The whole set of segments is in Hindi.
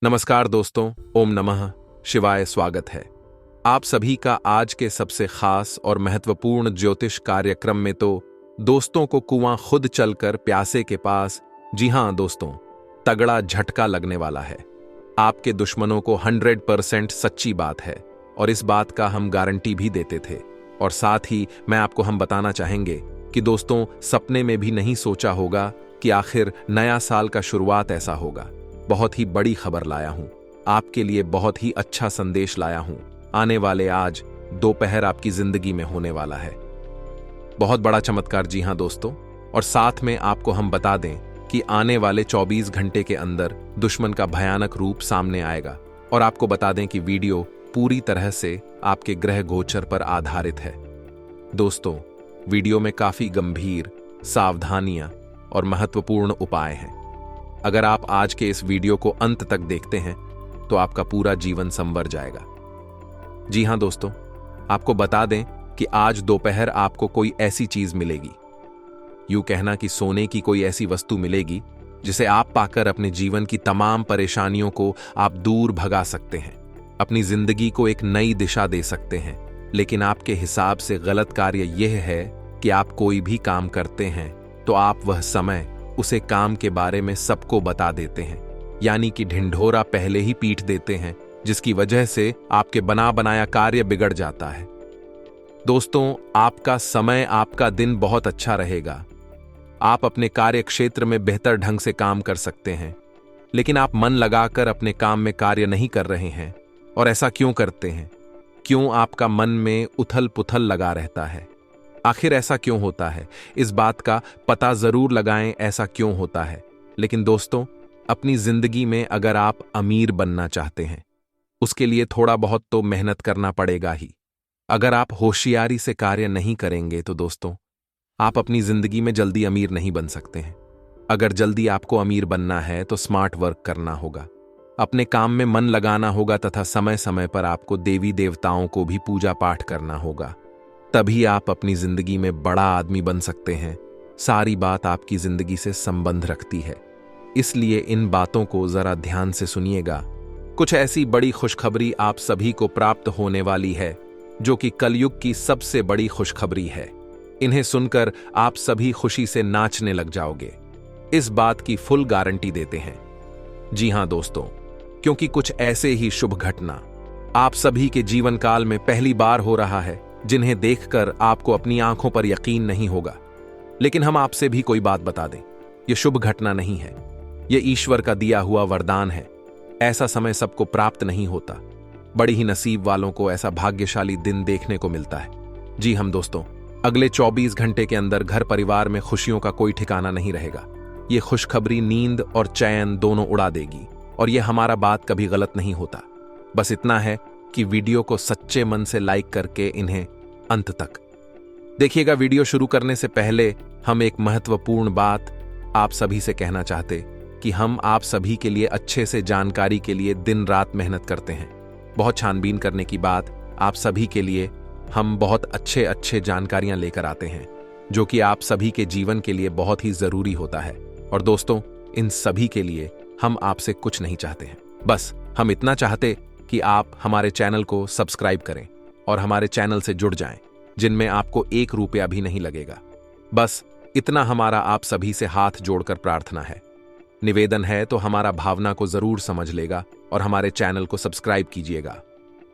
नमस्कार दोस्तों, ओम नमः शिवाय। स्वागत है आप सभी का आज के सबसे खास और महत्वपूर्ण ज्योतिष कार्यक्रम में। तो दोस्तों को कुआं खुद चलकर प्यासे के पास। जी हां दोस्तों, तगड़ा झटका लगने वाला है। आपके दुश्मनों को 100% सच्ची बात है और इस बात का हम गारंटी भी देते थे। और साथ ही मैं आपको हम बताना चाहेंगे कि दोस्तों, सपने में भी नहीं सोचा होगा कि आखिर नया साल का शुरुआत ऐसा होगा। बहुत ही बड़ी खबर लाया हूं आपके लिए, बहुत ही अच्छा संदेश लाया हूं। आने वाले आज दोपहर आपकी जिंदगी में होने वाला है बहुत बड़ा चमत्कार। जी हां दोस्तों, और साथ में आपको हम बता दें कि आने वाले 24 घंटे के अंदर दुश्मन का भयानक रूप सामने आएगा। और आपको बता दें कि वीडियो पूरी तरह से आपके ग्रह गोचर पर आधारित है। दोस्तों, वीडियो में काफी गंभीर सावधानियां और महत्वपूर्ण उपाय हैं। अगर आप आज के इस वीडियो को अंत तक देखते हैं तो आपका पूरा जीवन संवर जाएगा। जी हां दोस्तों, आपको बता दें कि आज दोपहर आपको कोई ऐसी चीज मिलेगी, यूं कहना कि सोने की कोई ऐसी वस्तु मिलेगी जिसे आप पाकर अपने जीवन की तमाम परेशानियों को आप दूर भगा सकते हैं, अपनी जिंदगी को एक नई दिशा दे सकते हैं। लेकिन आपके हिसाब से गलत कार्य यह है कि आप कोई भी काम करते हैं तो आप वह समय उसे काम के बारे में सबको बता देते हैं, यानी कि ढिंढोरा पहले ही पीट देते हैं, जिसकी वजह से आपके बना बनाया कार्य बिगड़ जाता है। दोस्तों, आपका समय, आपका दिन बहुत अच्छा रहेगा। आप अपने कार्य क्षेत्र में बेहतर ढंग से काम कर सकते हैं, लेकिन आप मन लगाकर अपने काम में कार्य नहीं कर रहे हैं। और ऐसा क्यों करते हैं? क्यों आपका मन में उथल पुथल लगा रहता है? आखिर ऐसा क्यों होता है? इस बात का पता जरूर लगाएं, ऐसा क्यों होता है। लेकिन दोस्तों, अपनी जिंदगी में अगर आप अमीर बनना चाहते हैं, उसके लिए थोड़ा बहुत तो मेहनत करना पड़ेगा ही। अगर आप होशियारी से कार्य नहीं करेंगे तो दोस्तों, आप अपनी जिंदगी में जल्दी अमीर नहीं बन सकते हैं। अगर जल्दी आपको अमीर बनना है तो स्मार्ट वर्क करना होगा, अपने काम में मन लगाना होगा तथा समय समय पर आपको देवी देवताओं को भी पूजा पाठ करना होगा। तभी आप अपनी जिंदगी में बड़ा आदमी बन सकते हैं। सारी बात आपकी जिंदगी से संबंध रखती है, इसलिए इन बातों को जरा ध्यान से सुनिएगा। कुछ ऐसी बड़ी खुशखबरी आप सभी को प्राप्त होने वाली है जो कि कलयुग की सबसे बड़ी खुशखबरी है। इन्हें सुनकर आप सभी खुशी से नाचने लग जाओगे, इस बात की फुल गारंटी देते हैं। जी हां दोस्तों, क्योंकि कुछ ऐसे ही शुभ घटना आप सभी के जीवन काल में पहली बार हो रहा है, जिन्हें देखकर आपको अपनी आंखों पर यकीन नहीं होगा। लेकिन हम आपसे भी कोई बात बता दें, यह शुभ घटना नहीं है, यह ईश्वर का दिया हुआ वरदान है। ऐसा समय सबको प्राप्त नहीं होता, बड़ी ही नसीब वालों को ऐसा भाग्यशाली दिन देखने को मिलता है। जी हम दोस्तों, अगले 24 घंटे के अंदर घर परिवार में खुशियों का कोई ठिकाना नहीं रहेगा। यह खुशखबरी नींद और चैन दोनों उड़ा देगी। और यह हमारा बात कभी गलत नहीं होता। बस इतना है कि वीडियो को सच्चे मन से लाइक करके इन्हें अंत तक देखिएगा। वीडियो शुरू करने से पहले हम एक महत्वपूर्ण बात आप सभी से कहना चाहते कि हम आप सभी के लिए अच्छे से जानकारी के लिए दिन रात मेहनत करते हैं। बहुत छानबीन करने की बात, आप सभी के लिए हम बहुत अच्छे जानकारियां लेकर आते हैं, जो कि आप सभी के जीवन के लिए बहुत ही जरूरी होता है। और दोस्तों, इन सभी के लिए हम आपसे कुछ नहीं चाहते हैं, बस हम इतना चाहते कि आप हमारे चैनल को सब्सक्राइब करें और हमारे चैनल से जुड़ जाएं, जिनमें आपको 1 रुपया भी नहीं लगेगा। बस इतना हमारा आप सभी से हाथ जोड़कर प्रार्थना है, निवेदन है। तो हमारा भावना को जरूर समझ लेगा और हमारे चैनल को सब्सक्राइब कीजिएगा।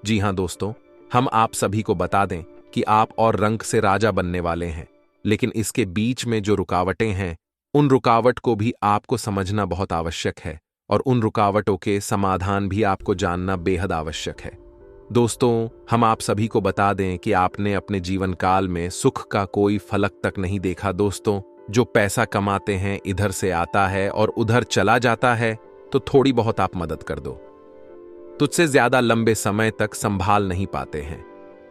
जी हां दोस्तों, हम आप सभी को बता दें कि आप और रंक से राजा बनने वाले हैं, लेकिन इसके बीच में जो रुकावटें हैं, उन रुकावट को भी आपको समझना बहुत आवश्यक है और उन रुकावटों के समाधान भी आपको जानना बेहद आवश्यक है। दोस्तों, हम आप सभी को बता दें कि आपने अपने जीवन काल में सुख का कोई फलक तक नहीं देखा। दोस्तों, जो पैसा कमाते हैं इधर से आता है और उधर चला जाता है, तो थोड़ी बहुत आप मदद कर दो। तुझसे ज्यादा लंबे समय तक संभाल नहीं पाते हैं,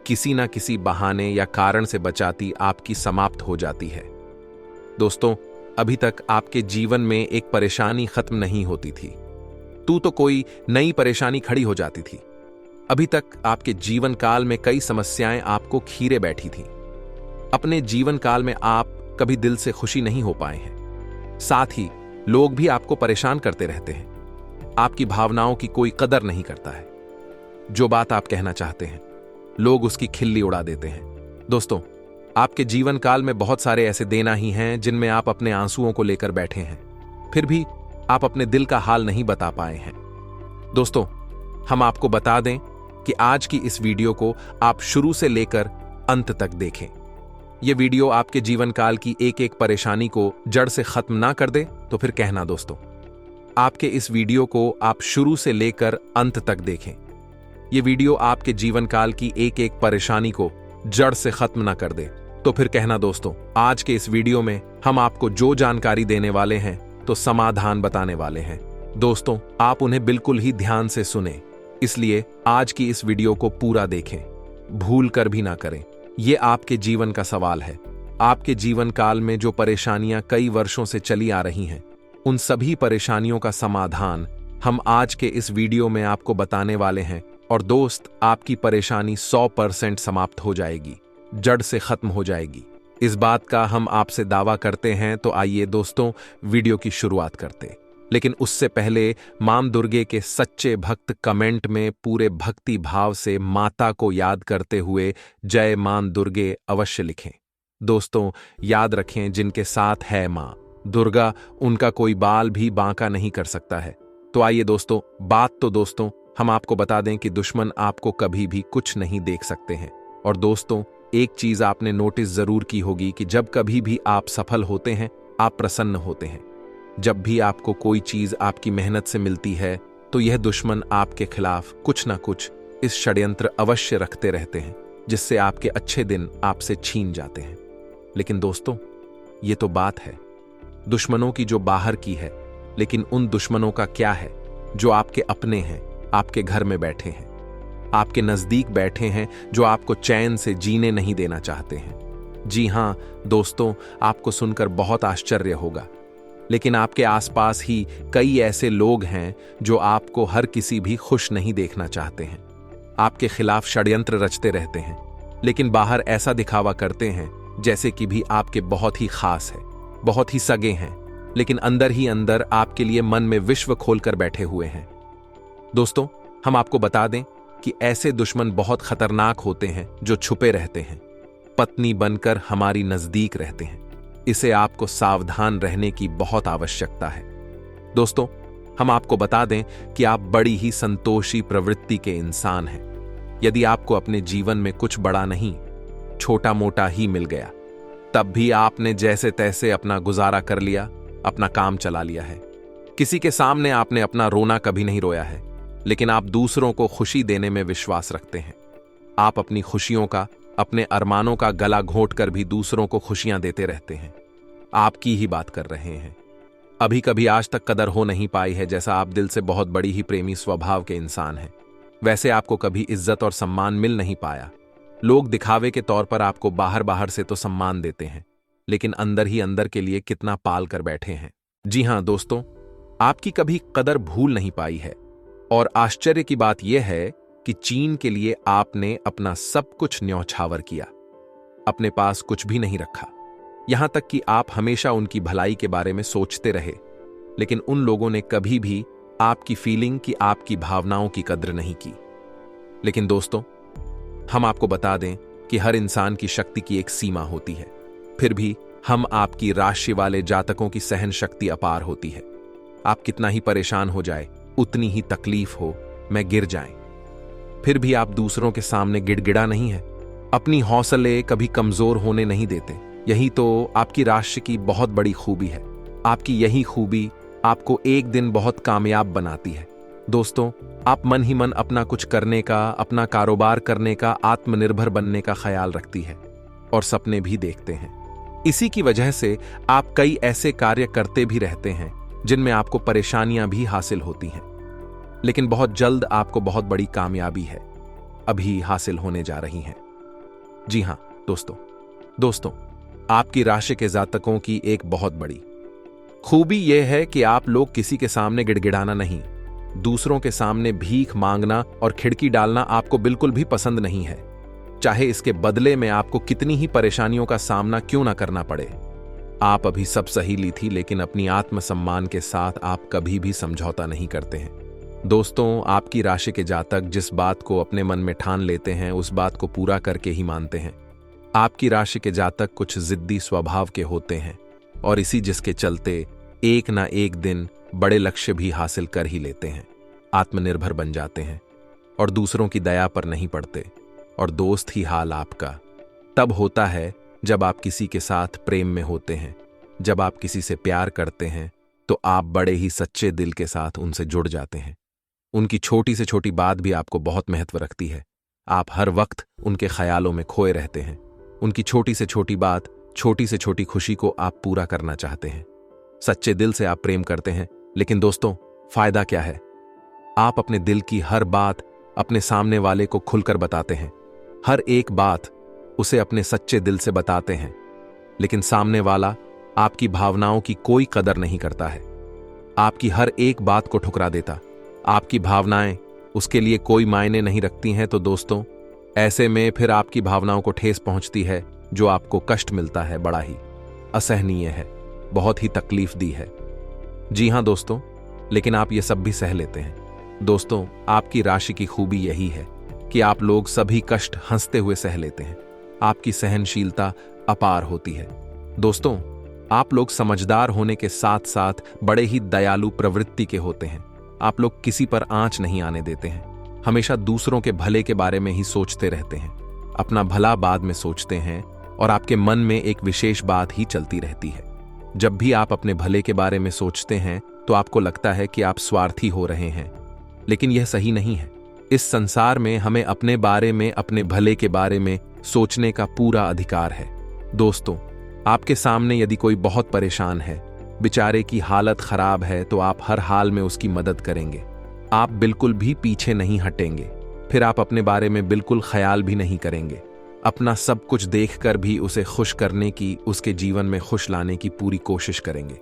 किसी ना किसी बहाने या कारण से बचाती आपकी समाप्त हो जाती है। दोस्तों, अभी तक आपके जीवन में एक परेशानी खत्म नहीं होती थी, तो कोई नई परेशानी खड़ी हो जाती थी। अभी तक आपके जीवन काल में कई समस्याएं आपको खीरे बैठी थीं। अपने जीवन काल में आप कभी दिल से खुशी नहीं हो पाए हैं। साथ ही लोग भी आपको परेशान करते रहते हैं। आपकी भावनाओं की कोई कदर नहीं करता है। जो बात आप कहना चाहते हैं, लोग उसकी खिल्ली उड़ा देते हैं। दोस्तों, आपके जीवन काल में बहुत सारे ऐसे देना ही हैं जिनमें आप अपने आंसुओं को लेकर बैठे हैं, फिर भी आप अपने दिल का हाल नहीं बता पाए हैं। दोस्तों, हम आपको बता दें कि आज की इस वीडियो को आप शुरू से लेकर अंत तक देखें। यह वीडियो आपके जीवन काल की एक एक परेशानी को जड़ से खत्म ना कर दे तो फिर कहना। दोस्तों, आपके इस वीडियो को आप शुरू से लेकर अंत तक देखें। यह वीडियो आपके जीवन काल की एक एक परेशानी को जड़ से खत्म ना कर दे तो फिर कहना। दोस्तों, आज के इस वीडियो में हम आपको जो जानकारी देने वाले हैं तो समाधान बताने वाले हैं। दोस्तों, आप उन्हें बिल्कुल ही ध्यान से सुने, इसलिए आज की इस वीडियो को पूरा देखें, भूल कर भी ना करें। यह आपके जीवन का सवाल है। आपके जीवन काल में जो परेशानियां कई वर्षों से चली आ रही हैं, उन सभी परेशानियों का समाधान हम आज के इस वीडियो में आपको बताने वाले हैं। और दोस्त, आपकी परेशानी 100% समाप्त हो जाएगी, जड़ से खत्म हो जाएगी। इस बात का हम आपसे दावा करते हैं। तो आइए दोस्तों, वीडियो की शुरुआत करते। लेकिन उससे पहले मां दुर्गे के सच्चे भक्त कमेंट में पूरे भक्ति भाव से माता को याद करते हुए जय मां दुर्गे अवश्य लिखें। दोस्तों, याद रखें, जिनके साथ है मां दुर्गा, उनका कोई बाल भी बांका नहीं कर सकता है। तो आइए दोस्तों, दोस्तों हम आपको बता दें कि दुश्मन आपको कभी भी कुछ नहीं देख सकते हैं। और दोस्तों, एक चीज आपने नोटिस जरूर की होगी कि जब कभी भी आप सफल होते हैं, आप प्रसन्न होते हैं। जब भी आपको कोई चीज आपकी मेहनत से मिलती है, तो यह दुश्मन आपके खिलाफ कुछ ना कुछ इस षड्यंत्र अवश्य रखते रहते हैं, जिससे आपके अच्छे दिन आपसे छीन जाते हैं। लेकिन दोस्तों, ये तो बात है दुश्मनों की जो बाहर की है, लेकिन उन दुश्मनों का क्या है जो आपके अपने हैं, आपके घर में बैठे हैं, आपके नजदीक बैठे हैं, जो आपको चैन से जीने नहीं देना चाहते हैं। जी हां दोस्तों, आपको सुनकर बहुत आश्चर्य होगा, लेकिन आपके आसपास ही कई ऐसे लोग हैं जो आपको हर किसी भी खुश नहीं देखना चाहते हैं, आपके खिलाफ षड्यंत्र रचते रहते हैं, लेकिन बाहर ऐसा दिखावा करते हैं जैसे कि भी आपके बहुत ही खास है, बहुत ही सगे हैं, लेकिन अंदर ही अंदर आपके लिए मन में विश्व खोलकर बैठे हुए हैं। दोस्तों, हम आपको बता दें कि ऐसे दुश्मन बहुत खतरनाक होते हैं जो छुपे रहते हैं, पत्नी बनकर हमारी नजदीक रहते हैं। इसे आपको सावधान रहने की बहुत आवश्यकता है। दोस्तों, हम आपको बता दें कि आप बड़ी ही संतोषी प्रवृत्ति के इंसान हैं। यदि आपको अपने जीवन में कुछ बड़ा नहीं, छोटा मोटा ही मिल गया, तब भी आपने जैसे तैसे अपना गुजारा कर लिया, अपना काम चला लिया है। किसी के सामने आपने अपना रोना कभी नहीं रोया है, लेकिन आप दूसरों को खुशी देने में विश्वास रखते हैं। आप अपनी खुशियों का, अपने अरमानों का गला घोंट कर भी दूसरों को खुशियां देते रहते हैं। आपकी ही बात कर रहे हैं। अभी कभी आज तक कदर हो नहीं पाई है, जैसा आप दिल से बहुत बड़ी ही प्रेमी स्वभाव के इंसान हैं, वैसे आपको कभी इज्जत और सम्मान मिल नहीं पाया। लोग दिखावे के तौर पर आपको बाहर बाहर से तो सम्मान देते हैं, लेकिन अंदर ही अंदर के लिए कितना पाल कर बैठे हैं। जी हां दोस्तों, आपकी कभी कदर भूल नहीं पाई है। और आश्चर्य की बात यह है कि चीन के लिए आपने अपना सब कुछ न्यौछावर किया, अपने पास कुछ भी नहीं रखा। यहां तक कि आप हमेशा उनकी भलाई के बारे में सोचते रहे, लेकिन उन लोगों ने कभी भी आपकी फीलिंग की, आपकी भावनाओं की कद्र नहीं की। लेकिन दोस्तों, हम आपको बता दें कि हर इंसान की शक्ति की एक सीमा होती है, फिर भी हम आपकी राशि वाले जातकों की सहन शक्ति अपार होती है। आप कितना ही परेशान हो जाए, उतनी ही तकलीफ हो, मैं गिर जाएं, फिर भी आप दूसरों के सामने गिड़गिड़ा नहीं है, अपनी हौसले कभी कमजोर होने नहीं देते। यही तो आपकी राशि की बहुत बड़ी खूबी है। आपकी यही खूबी आपको एक दिन बहुत कामयाब बनाती है। दोस्तों, आप मन ही मन अपना कुछ करने का, अपना कारोबार करने का, आत्मनिर्भर बनने का ख्याल रखती है और सपने भी देखते हैं। इसी की वजह से आप कई ऐसे कार्य करते भी रहते हैं जिनमें आपको परेशानियां भी हासिल होती हैं, लेकिन बहुत जल्द आपको बहुत बड़ी कामयाबी है अभी हासिल होने जा रही है। जी हां दोस्तों, आपकी राशि के जातकों की एक बहुत बड़ी खूबी यह है कि आप लोग किसी के सामने गिड़गिड़ाना नहीं, दूसरों के सामने भीख मांगना और खिड़की डालना आपको बिल्कुल भी पसंद नहीं है, चाहे इसके बदले में आपको कितनी ही परेशानियों का सामना क्यों ना करना पड़े। आप अभी सब सही ली थी, लेकिन अपनी आत्मसम्मान के साथ आप कभी भी समझौता नहीं करते हैं। दोस्तों, आपकी राशि के जातक जिस बात को अपने मन में ठान लेते हैं उस बात को पूरा करके ही मानते हैं। आपकी राशि के जातक कुछ जिद्दी स्वभाव के होते हैं और इसी जिसके चलते एक ना एक दिन बड़े लक्ष्य भी हासिल कर ही लेते हैं, आत्मनिर्भर बन जाते हैं और दूसरों की दया पर नहीं पड़ते। और दोस्त ही हाल आपका तब होता है जब आप किसी के साथ प्रेम में होते हैं, जब आप किसी से प्यार करते हैं तो आप बड़े ही सच्चे दिल के साथ उनसे जुड़ जाते हैं। उनकी छोटी से छोटी बात भी आपको बहुत महत्व रखती है। आप हर वक्त उनके ख्यालों में खोए रहते हैं। उनकी छोटी से छोटी बात, छोटी से छोटी खुशी को आप पूरा करना चाहते हैं। सच्चे दिल से आप प्रेम करते हैं, लेकिन दोस्तों फायदा क्या है? आप अपने दिल की हर बात अपने सामने वाले को खुलकर बताते हैं, हर एक बात उसे अपने सच्चे दिल से बताते हैं, लेकिन सामने वाला आपकी भावनाओं की कोई कदर नहीं करता है, आपकी हर एक बात को ठुकरा देता। आपकी भावनाएं उसके लिए कोई मायने नहीं रखती हैं। तो दोस्तों, ऐसे में फिर आपकी भावनाओं को ठेस पहुंचती है, जो आपको कष्ट मिलता है बड़ा ही असहनीय है, बहुत ही तकलीफ दी है। जी हां दोस्तों, लेकिन आप ये सब भी सह लेते हैं। दोस्तों, आपकी राशि की खूबी यही है कि आप लोग सभी कष्ट हंसते हुए सह लेते हैं। आपकी सहनशीलता अपार होती है। दोस्तों, आप लोग समझदार होने के साथ साथ बड़े ही दयालु प्रवृत्ति के होते हैं। आप लोग किसी पर आंच नहीं आने देते हैं, हमेशा दूसरों के भले के बारे में ही सोचते रहते हैं, अपना भला बाद में सोचते हैं और आपके मन में एक विशेष बात ही चलती रहती है। जब भी आप अपने भले के बारे में सोचते हैं तो आपको लगता है कि आप स्वार्थी हो रहे हैं, लेकिन यह सही नहीं है। इस संसार में हमें अपने बारे में, अपने भले के बारे में सोचने का पूरा अधिकार है। दोस्तों, आपके सामने यदि कोई बहुत परेशान है, बेचारे की हालत खराब है, तो आप हर हाल में उसकी मदद करेंगे। आप बिल्कुल भी पीछे नहीं हटेंगे। फिर आप अपने बारे में बिल्कुल ख्याल भी नहीं करेंगे। अपना सब कुछ देखकर भी उसे खुश करने की, उसके जीवन में खुश लाने की पूरी कोशिश करेंगे।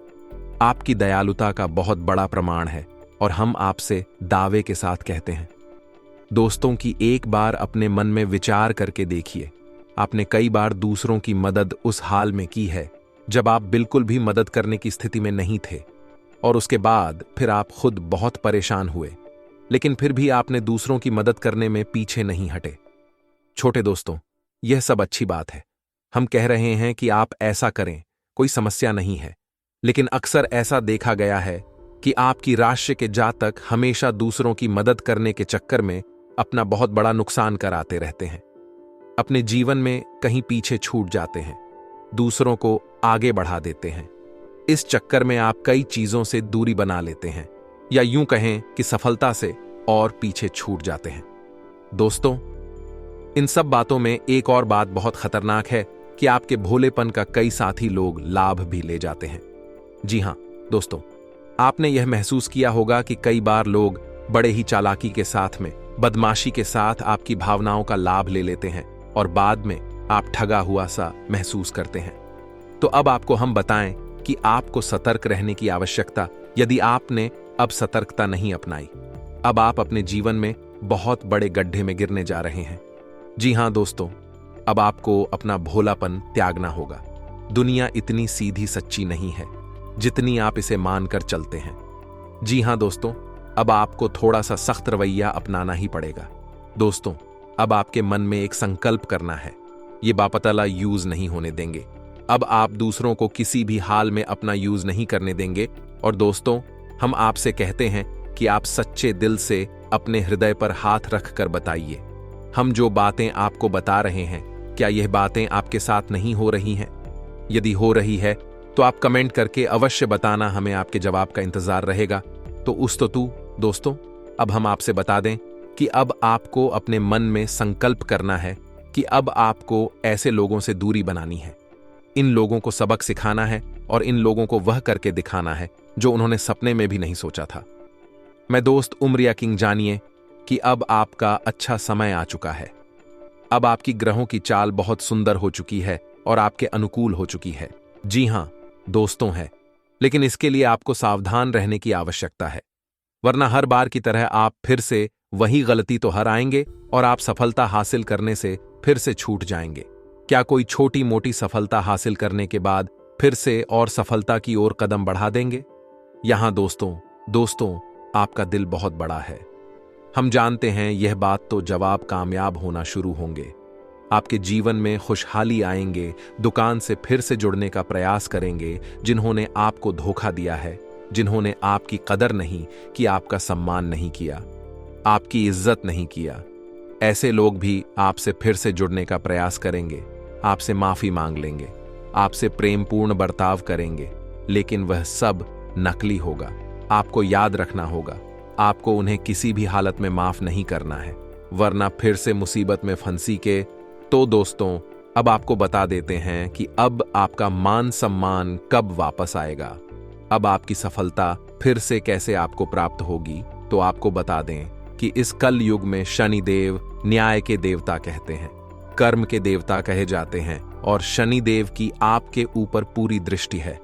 आपकी दयालुता का बहुत बड़ा प्रमाण है और हम आपसे दावे के साथ कहते हैं। दोस्तों की एक बार अपने मन में विचार करके देखिए, आपने कई बार दूसरों की मदद उस हाल में की है जब आप बिल्कुल भी मदद करने की स्थिति में नहीं थे, और उसके बाद फिर आप खुद बहुत परेशान हुए, लेकिन फिर भी आपने दूसरों की मदद करने में पीछे नहीं हटे। छोटे दोस्तों, यह सब अच्छी बात है। हम कह रहे हैं कि आप ऐसा करें, कोई समस्या नहीं है, लेकिन अक्सर ऐसा देखा गया है कि आपकी राशि के जातक हमेशा दूसरों की मदद करने के चक्कर में अपना बहुत बड़ा नुकसान कराते रहते हैं। अपने जीवन में कहीं पीछे छूट जाते हैं, दूसरों को आगे बढ़ा देते हैं। इस चक्कर में आप कई चीजों से दूरी बना लेते हैं, या यूं कहें कि सफलता से और पीछे छूट जाते हैं। दोस्तों, इन सब बातों में एक और बात बहुत खतरनाक है कि आपके भोलेपन का कई साथी लोग लाभ भी ले जाते हैं। जी हां दोस्तों, आपने यह महसूस किया होगा कि कई बार लोग बड़े ही चालाकी के साथ में, बदमाशी के साथ आपकी भावनाओं का लाभ ले लेते हैं और बाद में आप ठगा हुआ सा महसूस करते हैं। तो अब आपको हम बताएं कि आपको सतर्क रहने की आवश्यकता, यदि आपने अब सतर्कता नहीं अपनाई, अब आप अपने जीवन में बहुत बड़े गड्ढे में गिरने जा रहे हैं। जी हां दोस्तों, अब आपको अपना भोलापन त्यागना होगा। दुनिया इतनी सीधी सच्ची नहीं है जितनी आप इसे मानकर चलते हैं। जी हां दोस्तों, अब आपको थोड़ा सा सख्त रवैया अपनाना ही पड़ेगा। दोस्तों, अब आपके मन में एक संकल्प करना है, ये बापतला यूज नहीं होने देंगे। अब आप दूसरों को किसी भी हाल में अपना यूज नहीं करने देंगे। और दोस्तों, हम आपसे कहते हैं कि आप सच्चे दिल से अपने हृदय पर हाथ रख कर बताइए, हम जो बातें आपको बता रहे हैं, क्या यह बातें आपके साथ नहीं हो रही हैं? यदि हो रही है तो आप कमेंट करके अवश्य बताना, हमें आपके जवाब का इंतजार रहेगा। तो दोस्तों, अब हम आपसे बता दें कि अब आपको अपने मन में संकल्प करना है कि अब आपको ऐसे लोगों से दूरी बनानी है। इन लोगों को सबक सिखाना है और इन लोगों को वह करके दिखाना है जो उन्होंने सपने में भी नहीं सोचा था। मैं दोस्त उमरिया किंग, जानिए कि अब आपका अच्छा समय आ चुका है। अब आपकी ग्रहों की चाल बहुत सुंदर हो चुकी है और आपके अनुकूल हो चुकी है। जी हां दोस्तों है, लेकिन इसके लिए आपको सावधान रहने की आवश्यकता है, वरना हर बार की तरह आप फिर से वही गलती तो हर आएंगे और आप सफलता हासिल करने से फिर से छूट जाएंगे। क्या कोई छोटी मोटी सफलता हासिल करने के बाद फिर से और सफलता की ओर कदम बढ़ा देंगे? यहां दोस्तों आपका दिल बहुत बड़ा है। हम जानते हैं यह बात तो जब आप कामयाब होना शुरू होंगे, आपके जीवन में खुशहाली आएंगे, दुकान से फिर से जुड़ने का प्रयास करेंगे, जिन्होंने आपको धोखा दिया है, जिन्होंने आपकी कदर नहीं की, आपका सम्मान नहीं किया, आपकी इज्जत नहीं किया, ऐसे लोग भी आपसे फिर से जुड़ने का प्रयास करेंगे, आपसे माफी मांग लेंगे, आपसे प्रेमपूर्ण बर्ताव करेंगे, लेकिन वह सब नकली होगा। आपको याद रखना होगा, आपको उन्हें किसी भी हालत में माफ नहीं करना है, वरना फिर से मुसीबत में फंसी के। तो दोस्तों, अब आपको बता देते हैं कि अब आपका मान सम्मान कब वापस आएगा, अब आपकी सफलता फिर से कैसे आपको प्राप्त होगी। तो आपको बता दें कि इस कल युग में शनिदेव न्याय के देवता कहते हैं, कर्म के देवता कहे जाते हैं, और शनिदेव की आपके ऊपर पूरी दृष्टि है,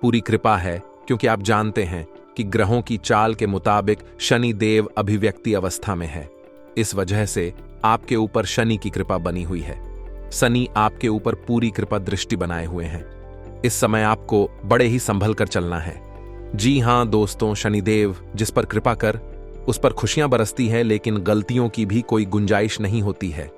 पूरी कृपा है, क्योंकि आप जानते हैं कि ग्रहों की चाल के मुताबिक शनिदेव अभिव्यक्ति अवस्था में है। इस वजह से आपके ऊपर शनि की कृपा बनी हुई है। शनि आपके ऊपर पूरी कृपा दृष्टि बनाए हुए हैं। इस समय आपको बड़े ही संभल कर चलना है। जी हां दोस्तों, शनिदेव जिस पर कृपा कर उस पर खुशियां बरसती है, लेकिन गलतियों की भी कोई गुंजाइश नहीं होती है।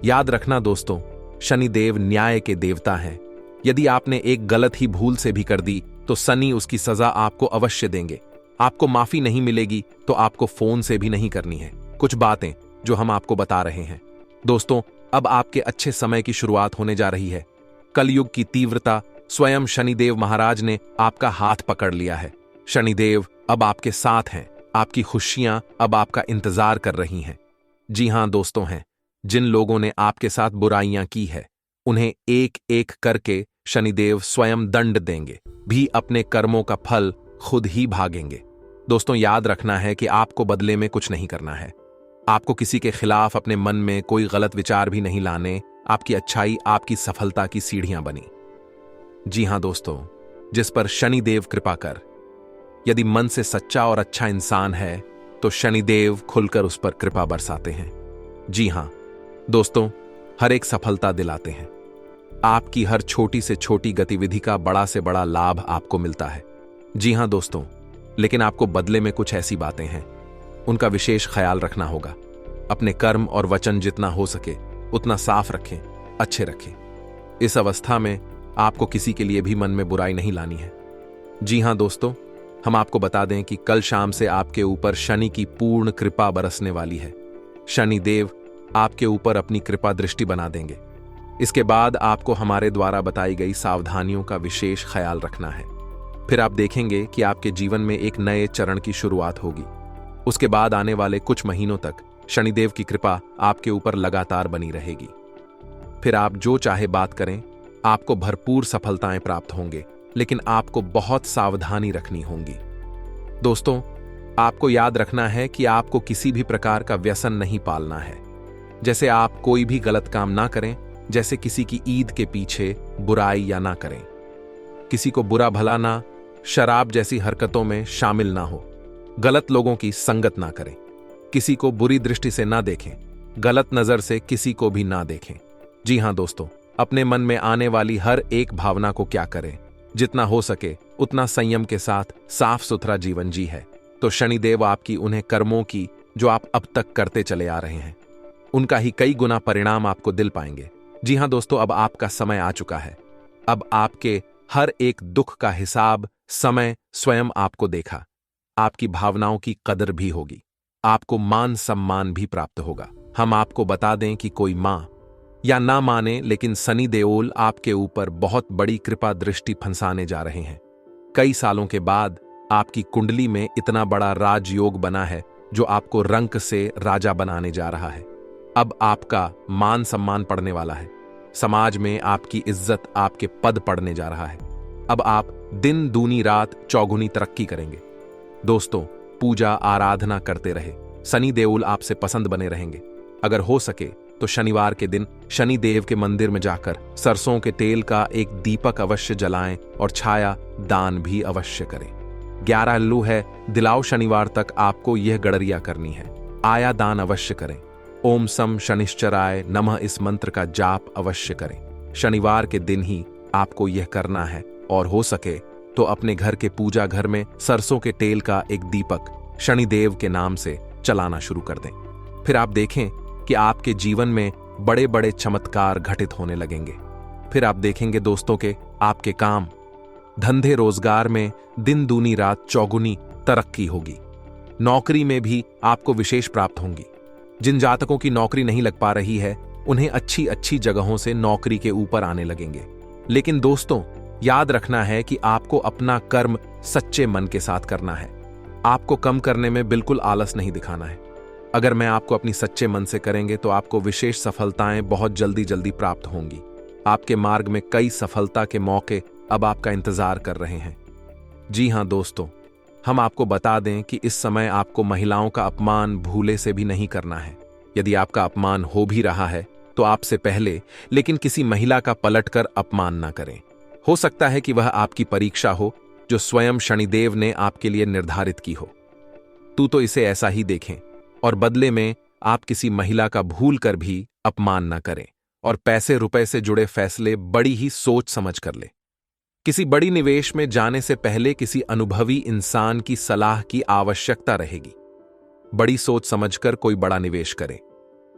याद रखना दोस्तों, शनिदेव न्याय के देवता हैं। यदि आपने एक गलत ही भूल से भी कर दी तो शनि उसकी सजा आपको अवश्य देंगे। आपको माफी नहीं मिलेगी तो आपको फोन से भी नहीं करनी है। कुछ बातें जो हम आपको बता रहे हैं दोस्तों, अब आपके अच्छे समय की शुरुआत होने जा रही है। कलयुग की तीव्रता स्वयं शनिदेव महाराज ने आपका हाथ पकड़ लिया है। शनिदेव अब आपके साथ हैं, आपकी खुशियां अब आपका इंतजार कर रही हैं। जी हां दोस्तों, हैं जिन लोगों ने आपके साथ बुराइयां की है, उन्हें एक एक करके शनिदेव स्वयं दंड देंगे, भी अपने कर्मों का फल खुद ही भागेंगे। दोस्तों, याद रखना है कि आपको बदले में कुछ नहीं करना है। आपको किसी के खिलाफ अपने मन में कोई गलत विचार भी नहीं लाने। आपकी अच्छाई आपकी सफलता की सीढ़ियां बनी। जी हां दोस्तों, जिस पर शनिदेव कृपा कर, यदि मन से सच्चा और अच्छा इंसान है तो शनिदेव खुलकर उस पर कृपा बरसाते हैं। जी हां दोस्तों, हर एक सफलता दिलाते हैं। आपकी हर छोटी से छोटी गतिविधि का बड़ा से बड़ा लाभ आपको मिलता है। जी हां दोस्तों, लेकिन आपको बदले में कुछ ऐसी बातें हैं, उनका विशेष ख्याल रखना होगा। अपने कर्म और वचन जितना हो सके उतना साफ रखें, अच्छे रखें। इस अवस्था में आपको किसी के लिए भी मन में बुराई नहीं लानी है। जी हां दोस्तों, हम आपको बता दें कि कल शाम से आपके ऊपर शनि की पूर्ण कृपा बरसने वाली है। शनिदेव आपके ऊपर अपनी कृपा दृष्टि बना देंगे। इसके बाद आपको हमारे द्वारा बताई गई सावधानियों का विशेष ख्याल रखना है। फिर आप देखेंगे कि आपके जीवन में एक नए चरण की शुरुआत होगी। उसके बाद आने वाले कुछ महीनों तक शनिदेव की कृपा आपके ऊपर लगातार बनी रहेगी। फिर आप जो चाहे बात करें, आपको भरपूर सफलताएं प्राप्त होंगे, लेकिन आपको बहुत सावधानी रखनी होगी। दोस्तों, आपको याद रखना है कि आपको किसी भी प्रकार का व्यसन नहीं पालना है। जैसे आप कोई भी गलत काम ना करें, जैसे किसी की ईद के पीछे बुराई या ना करें, किसी को बुरा भला ना, शराब जैसी हरकतों में शामिल ना हो, गलत लोगों की संगत ना करें, किसी को बुरी दृष्टि से ना देखें, गलत नजर से किसी को भी ना देखें। जी हां दोस्तों, अपने मन में आने वाली हर एक भावना को क्या करें, जितना हो सके उतना संयम के साथ साफ सुथरा जीवन जी है तो शनिदेव आपकी उन्हें कर्मों की जो आप अब तक करते चले आ रहे हैं, उनका ही कई गुना परिणाम आपको दिल पाएंगे। जी हां दोस्तों, अब आपका समय आ चुका है। अब आपके हर एक दुख का हिसाब समय स्वयं आपको देखा। आपकी भावनाओं की कदर भी होगी, आपको मान सम्मान भी प्राप्त होगा। हम आपको बता दें कि कोई मां या ना माने, लेकिन शनि देओल आपके ऊपर बहुत बड़ी कृपा दृष्टि फंसाने जा रहे हैं। कई सालों के बाद आपकी कुंडली में इतना बड़ा राजयोग बना है जो आपको रंक से राजा बनाने जा रहा है। अब आपका मान सम्मान पड़ने वाला है, समाज में आपकी इज्जत, आपके पद पड़ने जा रहा है। अब आप दिन दूनी रात चौगुनी तरक्की करेंगे। दोस्तों, पूजा आराधना करते रहे, शनि देओल आपसे पसंद बने रहेंगे। अगर हो सके तो शनिवार के दिन शनि देव के मंदिर में जाकर सरसों के तेल का एक दीपक अवश्य जलाएं और छाया दान भी अवश्य करें। 11 लू है, दिलाओ शनिवार तक आपको यह गड़रिया करनी है। आया दान अवश्य करें। ओम सम शनिश्चराय नमः इस मंत्र का जाप अवश्य करें। शनिवार के दिन ही आपको यह करना है, और हो सके तो अपने घर के पूजा घर में सरसों के तेल का एक दीपक शनिदेव के नाम से चलाना शुरू कर दें। फिर आप देखें कि आपके जीवन में बड़े बड़े चमत्कार घटित होने लगेंगे। फिर आप देखेंगे दोस्तों के आपके काम, धंधे रोजगार में दिन दूनी रात चौगुनी तरक्की होगी। नौकरी में भी आपको विशेष प्राप्त होंगी। जिन जातकों की नौकरी नहीं लग पा रही है उन्हें अच्छी अच्छी जगहों से नौकरी के ऊपर आने लगेंगे। लेकिन दोस्तों याद रखना है कि आपको अपना कर्म सच्चे मन के साथ करना है। आपको कम करने में बिल्कुल आलस नहीं दिखाना है। अगर मैं आपको अपनी सच्चे मन से करेंगे तो आपको विशेष सफलताएं बहुत जल्दी जल्दी प्राप्त होंगी। आपके मार्ग में कई सफलता के मौके अब आपका इंतजार कर रहे हैं। जी हां दोस्तों, हम आपको बता दें कि इस समय आपको महिलाओं का अपमान भूले से भी नहीं करना है। यदि आपका अपमान हो भी रहा है तो आपसे पहले लेकिन किसी महिला का पलटकर अपमान ना करें। हो सकता है कि वह आपकी परीक्षा हो जो स्वयं शनिदेव ने आपके लिए निर्धारित की हो। तो इसे ऐसा ही देखें और बदले में आप किसी महिला का भूल कर भी अपमान न करें और पैसे रुपए से जुड़े फैसले बड़ी ही सोच समझ कर ले। किसी बड़ी निवेश में जाने से पहले किसी अनुभवी इंसान की सलाह की आवश्यकता रहेगी। बड़ी सोच समझकर कोई बड़ा निवेश करें।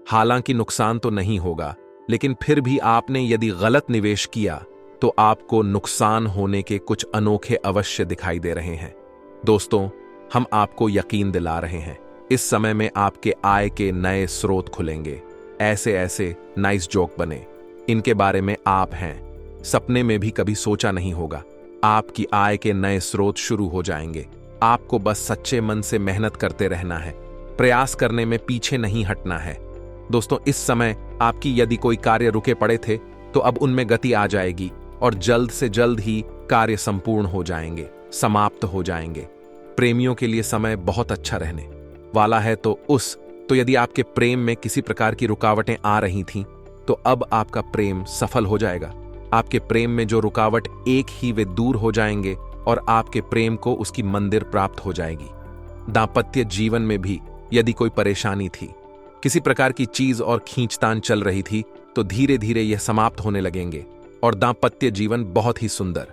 हालांकि नुकसान तो नहीं होगा, लेकिन फिर भी आपने यदि गलत निवेश किया तो आपको नुकसान होने के कुछ अनोखे अवश्य दिखाई दे रहे हैं। दोस्तों, हम आपको यकीन दिला रहे हैं, इस समय में आपके आय के नए स्रोत खुलेंगे। ऐसे ऐसे नाइस जोक बने, इनके बारे में आप हैं सपने में भी कभी सोचा नहीं होगा। आपकी आय के नए स्रोत शुरू हो जाएंगे। आपको बस सच्चे मन से मेहनत करते रहना है, प्रयास करने में पीछे नहीं हटना है। दोस्तों, इस समय आपकी यदि कोई कार्य रुके पड़े थे तो अब उनमें गति आ जाएगी और जल्द से जल्द ही कार्य संपूर्ण हो जाएंगे, समाप्त हो जाएंगे। प्रेमियों के लिए समय बहुत अच्छा रहने वाला है। तो यदि आपके प्रेम में किसी प्रकार की रुकावटें आ रही थीं तो अब आपका प्रेम सफल हो जाएगा। आपके प्रेम में जो रुकावट एक ही वे दूर हो जाएंगे और आपके प्रेम को उसकी मंदिर प्राप्त हो जाएगी। दांपत्य जीवन में भी यदि कोई परेशानी थी, किसी प्रकार की चीज और खींचतान चल रही थी तो धीरे धीरे यह समाप्त होने लगेंगे और दांपत्य जीवन बहुत ही सुंदर।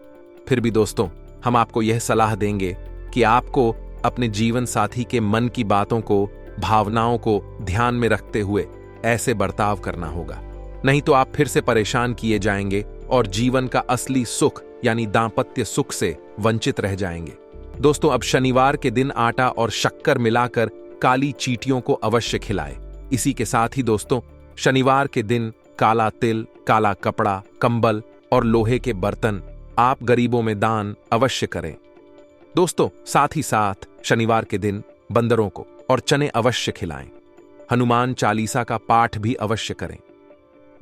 फिर भी दोस्तों, हम आपको यह सलाह देंगे कि आपको अपने जीवन साथी के मन की बातों को, भावनाओं को ध्यान में रखते हुए ऐसे बर्ताव करना होगा, नहीं तो आप फिर से परेशान किए जाएंगे और जीवन का असली सुख यानी दांपत्य सुख से वंचित रह जाएंगे। दोस्तों, अब शनिवार के दिन आटा और शक्कर मिलाकर काली चींटियों को अवश्य खिलाएं। इसी के साथ ही दोस्तों, शनिवार के दिन काला तिल, काला कपड़ा, कंबल और लोहे के बर्तन आप गरीबों में दान अवश्य करें। दोस्तों, साथ ही साथ शनिवार के दिन बंदरों को और चने अवश्य खिलाएं। हनुमान चालीसा का पाठ भी अवश्य करें।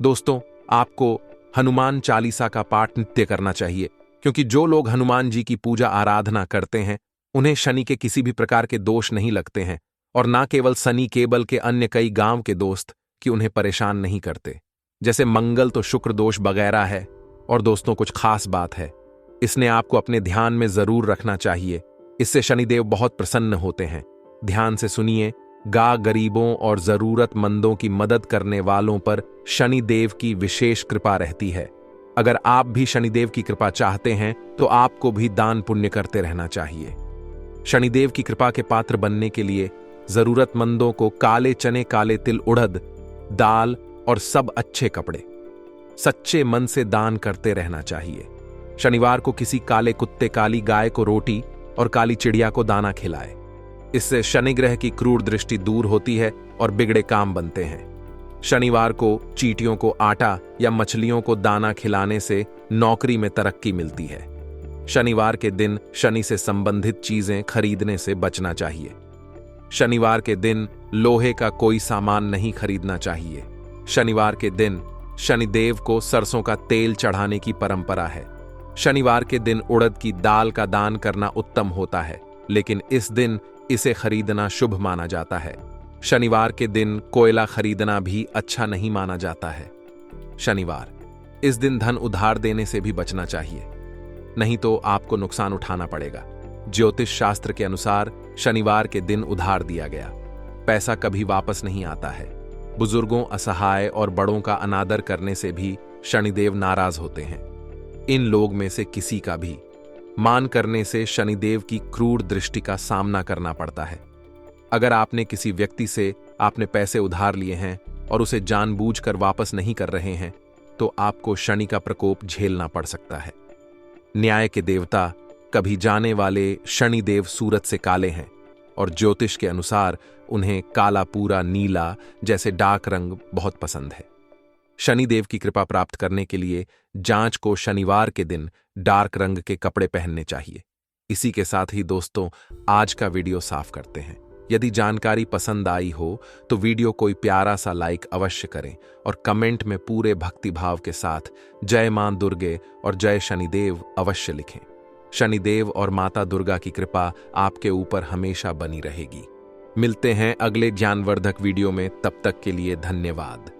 दोस्तों, आपको हनुमान चालीसा का पाठ नित्य करना चाहिए, क्योंकि जो लोग हनुमान जी की पूजा आराधना करते हैं उन्हें शनि के किसी भी प्रकार के दोष नहीं लगते हैं, और ना केवल शनि केबल के अन्य कई गांव के दोस्त कि उन्हें परेशान नहीं करते। जैसे मंगल तो शुक्र दोष वगैरह है। और दोस्तों, कुछ खास बात है, इसने आपको अपने ध्यान में जरूर रखना चाहिए। इससे शनिदेव बहुत प्रसन्न होते हैं। ध्यान से सुनिए, गरीबों और जरूरतमंदों की मदद करने वालों पर शनिदेव की विशेष कृपा रहती है। अगर आप भी शनिदेव की कृपा चाहते हैं तो आपको भी दान पुण्य करते रहना चाहिए। शनिदेव की कृपा के पात्र बनने के लिए जरूरतमंदों को काले चने, काले तिल, उड़द दाल और सब अच्छे कपड़े सच्चे मन से दान करते रहना चाहिए। शनिवार को किसी काले कुत्ते, काली गाय को रोटी और काली चिड़िया को दाना खिलाए। इससे शनि ग्रह की क्रूर दृष्टि दूर होती है और बिगड़े काम बनते हैं। शनिवार को चींटियों को आटा या मछलियों को दाना खिलाने से नौकरी में तरक्की मिलती है। शनिवार के दिन शनि से संबंधित चीजें खरीदने से बचना चाहिए। शनिवार के दिन लोहे का कोई सामान नहीं खरीदना चाहिए। शनिवार के दिन शनिदेव को सरसों का तेल चढ़ाने की परंपरा है। शनिवार के दिन उड़द की दाल का दान करना उत्तम होता है, लेकिन इस दिन इसे खरीदना शुभ माना जाता है। शनिवार के दिन कोयला खरीदना भी अच्छा नहीं माना जाता है। शनिवार, इस दिन धन उधार देने से भी बचना चाहिए, नहीं तो आपको नुकसान उठाना पड़ेगा। ज्योतिष शास्त्र के अनुसार शनिवार के दिन उधार दिया गया पैसा कभी वापस नहीं आता है। बुजुर्गों, असहाय और बड़ों का अनादर करने से भी शनिदेव नाराज होते हैं। इन लोग में से किसी का भी मान करने से शनिदेव की क्रूर दृष्टि का सामना करना पड़ता है। अगर आपने किसी व्यक्ति से आपने पैसे उधार लिए हैं और उसे जानबूझकर वापस नहीं कर रहे हैं, तो आपको शनि का प्रकोप झेलना पड़ सकता है। न्याय के देवता कभी जाने वाले शनिदेव सूरज से काले हैं और ज्योतिष के अनुसार उन्हें काला, पूरा नीला जैसे डार्क रंग बहुत पसंद है। शनिदेव की कृपा प्राप्त करने के लिए जांच को शनिवार के दिन डार्क रंग के कपड़े पहनने चाहिए। इसी के साथ ही दोस्तों, आज का वीडियो साफ करते हैं। यदि जानकारी पसंद आई हो तो वीडियो कोई प्यारा सा लाइक अवश्य करें और कमेंट में पूरे भक्तिभाव के साथ जय मां दुर्गे और जय शनिदेव अवश्य लिखें। शनिदेव और माता दुर्गा की कृपा आपके ऊपर हमेशा बनी रहेगी। मिलते हैं अगले ज्ञानवर्धक वीडियो में, तब तक के लिए धन्यवाद।